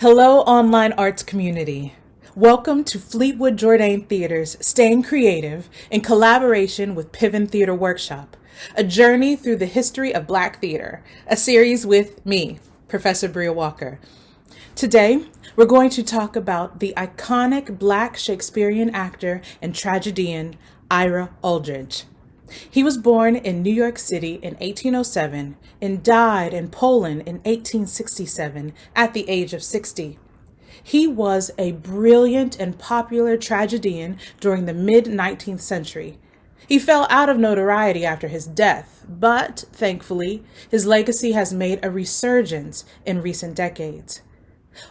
Hello, online arts community. Welcome to Fleetwood-Jourdain Theater's Staying Creative in collaboration with Piven Theatre Workshop, a journey through the history of Black theater, a series with me, Professor Bria Walker. Today, we're going to talk about the iconic Black Shakespearean actor and tragedian, Ira Aldridge. He was born in New York City in 1807 and died in Poland in 1867 at the age of 60. He was a brilliant and popular tragedian during the mid-19th century. He fell out of notoriety after his death, but thankfully, his legacy has made a resurgence in recent decades.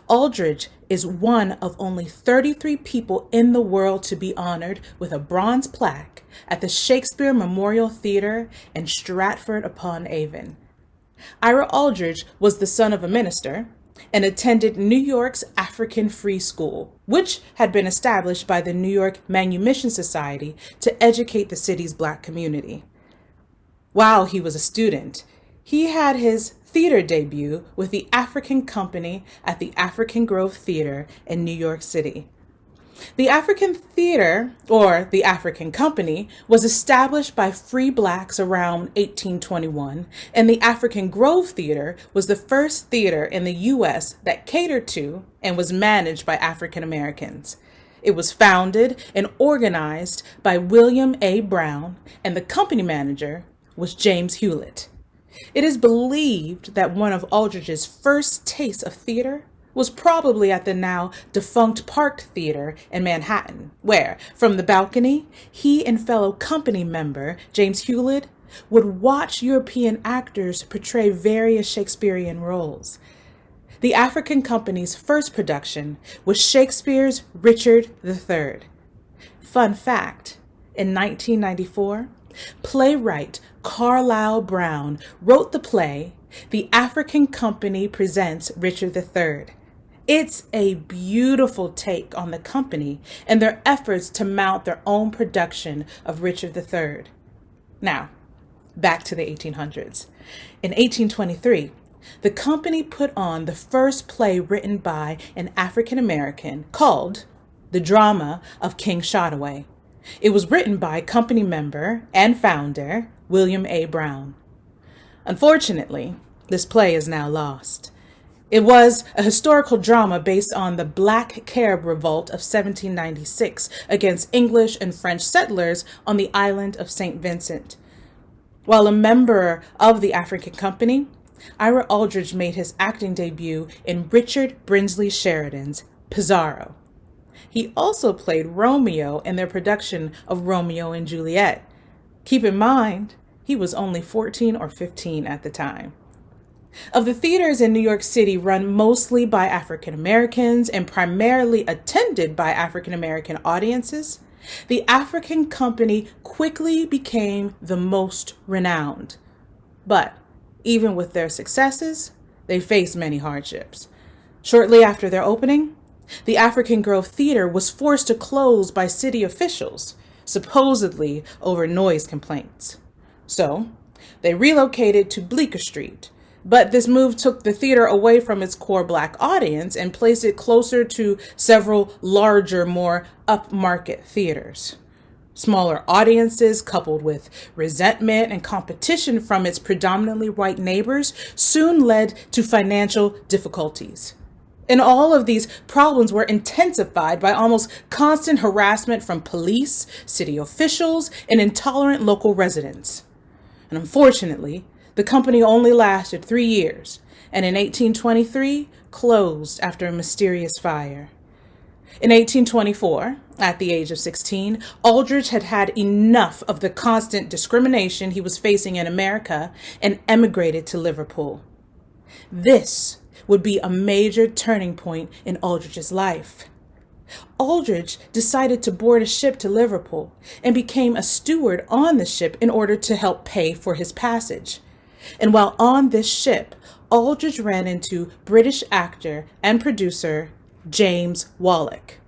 Aldridge is one of only 33 people in the world to be honored with a bronze plaque at the Shakespeare Memorial Theatre in Stratford-upon-Avon. Ira Aldridge was the son of a minister and attended New York's African Free School, which had been established by the New York Manumission Society to educate the city's Black community. While he was a student, he had his theater debut with the African Company at the African Grove Theater in New York City. The African Theater, or the African Company, was established by free Blacks around 1821, and the African Grove Theater was the first theater in the U.S. that catered to and was managed by African Americans. It was founded and organized by William A. Brown, and the company manager was James Hewlett. It is believed that one of Aldridge's first tastes of theater was probably at the now defunct Park Theater in Manhattan, where, from the balcony, he and fellow company member James Hewlett would watch European actors portray various Shakespearean roles. The African Company's first production was Shakespeare's Richard III. Fun fact, in 1994, playwright Carlisle Brown wrote the play, The African Company Presents Richard III. It's a beautiful take on the company and their efforts to mount their own production of Richard III. Now, back to the 1800s. In 1823, the company put on the first play written by an African American called The Drama of King Shotaway. It was written by company member and founder William A. Brown. Unfortunately, this play is now lost. It was a historical drama based on the Black Carib Revolt of 1796 against English and French settlers on the island of St. Vincent. While a member of the African Company, Ira Aldridge made his acting debut in Richard Brinsley Sheridan's Pizarro. He also played Romeo in their production of Romeo and Juliet. Keep in mind, he was only 14 or 15 at the time. Of the theaters in New York City run mostly by African Americans and primarily attended by African American audiences, the African Company quickly became the most renowned. But even with their successes, they faced many hardships. Shortly after their opening, the African Grove Theater was forced to close by city officials, supposedly over noise complaints. So, they relocated to Bleecker Street, but this move took the theater away from its core Black audience and placed it closer to several larger, more upmarket theaters. Smaller audiences, coupled with resentment and competition from its predominantly white neighbors, soon led to financial difficulties. And all of these problems were intensified by almost constant harassment from police, city officials, and intolerant local residents. And unfortunately, the company only lasted 3 years, and in 1823 closed after a mysterious fire. In 1824, at the age of 16, Aldridge had had enough of the constant discrimination he was facing in America and emigrated to Liverpool. This would be a major turning point in Aldridge's life. Aldridge decided to board a ship to Liverpool and became a steward on the ship in order to help pay for his passage. And while on this ship, Aldridge ran into British actor and producer James Wallach.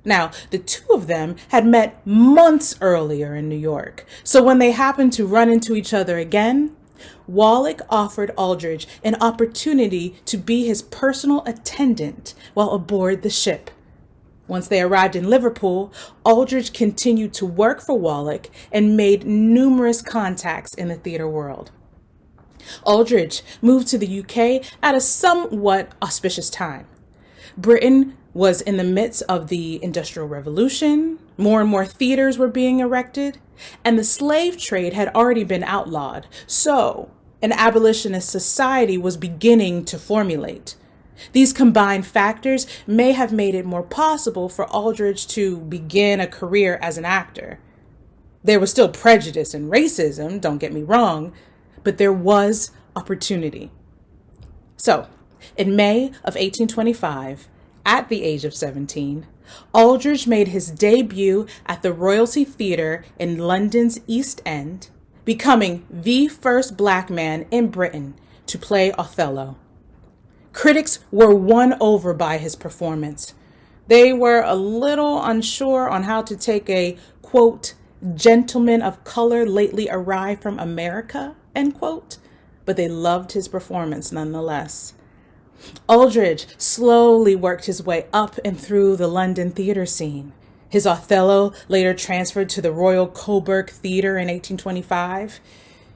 Now, the two of them had met months earlier in New York, so when they happened to run into each other again, Wallach offered Aldridge an opportunity to be his personal attendant while aboard the ship. Once they arrived in Liverpool, Aldridge continued to work for Wallach and made numerous contacts in the theater world. Aldridge moved to the UK at a somewhat auspicious time. Britain was in the midst of the Industrial Revolution, more and more theaters were being erected, and the slave trade had already been outlawed, so an abolitionist society was beginning to formulate. These combined factors may have made it more possible for Aldridge to begin a career as an actor. There was still prejudice and racism, don't get me wrong, but there was opportunity. So, in May of 1825, at the age of 17, Aldridge made his debut at the Royalty Theatre in London's East End, becoming the first Black man in Britain to play Othello. Critics were won over by his performance. They were a little unsure on how to take a, quote, gentleman of color lately arrived from America, end quote, but they loved his performance nonetheless. Aldridge slowly worked his way up and through the London theater scene. His Othello later transferred to the Royal Coburg Theatre in 1825.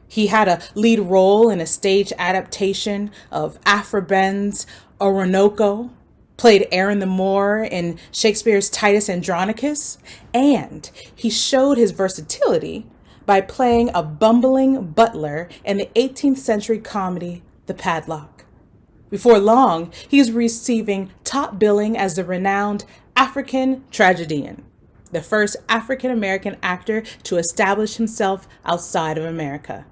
He had a lead role in a stage adaptation of Afriben's Oroonoko, played Aaron the Moor in Shakespeare's Titus Andronicus, and he showed his versatility by playing a bumbling butler in the 18th century comedy The Padlock. Before long, he was receiving top billing as the renowned African tragedian, the first African-American actor to establish himself outside of America.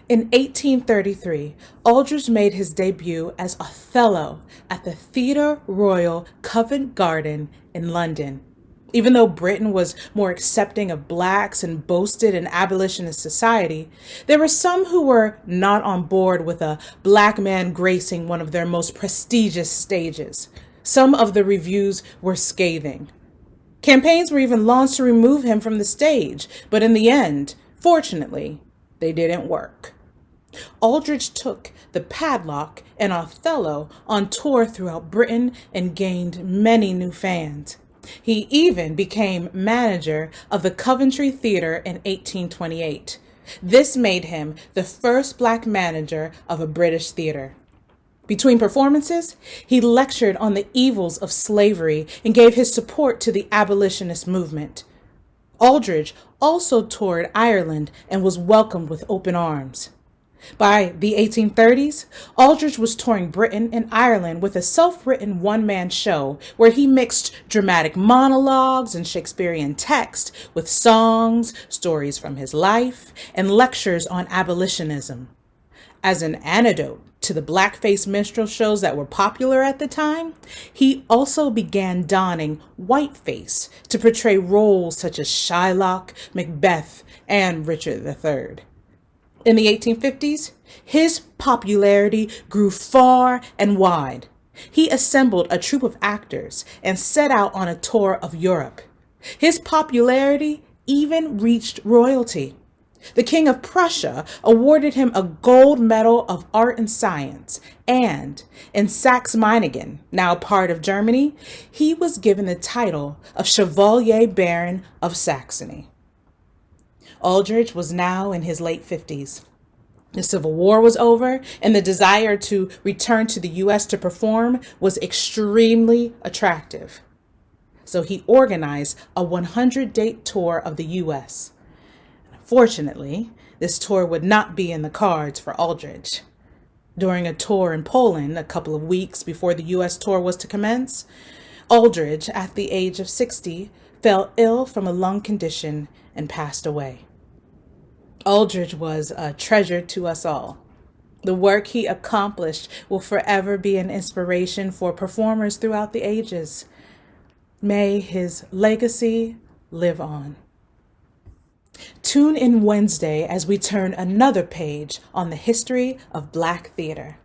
In 1833, Aldridge made his debut as Othello at the Theatre Royal Covent Garden in London. Even though Britain was more accepting of blacks and boasted an abolitionist society, there were some who were not on board with a black man gracing one of their most prestigious stages. Some of the reviews were scathing. Campaigns were even launched to remove him from the stage, but in the end, fortunately, they didn't work. Aldridge took The Padlock and Othello on tour throughout Britain and gained many new fans. He even became manager of the Coventry Theatre in 1828. This made him the first black manager of a British theatre. Between performances, he lectured on the evils of slavery and gave his support to the abolitionist movement. Aldridge also toured Ireland and was welcomed with open arms. By the 1830s, Aldridge was touring Britain and Ireland with a self-written one-man show where he mixed dramatic monologues and Shakespearean text with songs, stories from his life, and lectures on abolitionism. As an antidote to the blackface minstrel shows that were popular at the time, he also began donning whiteface to portray roles such as Shylock, Macbeth, and Richard III. In the 1850s, his popularity grew far and wide. He assembled a troupe of actors and set out on a tour of Europe. His popularity even reached royalty. The King of Prussia awarded him a gold medal of art and science, and in Saxe-Meiningen, now part of Germany, he was given the title of Chevalier Baron of Saxony. Aldridge was now in his late 50s. The Civil War was over, and the desire to return to the U.S. to perform was extremely attractive. So he organized a 100-date tour of the U.S. Fortunately, this tour would not be in the cards for Aldridge. During a tour in Poland a couple of weeks before the U.S. tour was to commence, Aldridge, at the age of 60, fell ill from a lung condition and passed away. Aldridge was a treasure to us all. The work he accomplished will forever be an inspiration for performers throughout the ages. May his legacy live on. Tune in Wednesday as we turn another page on the history of Black theater.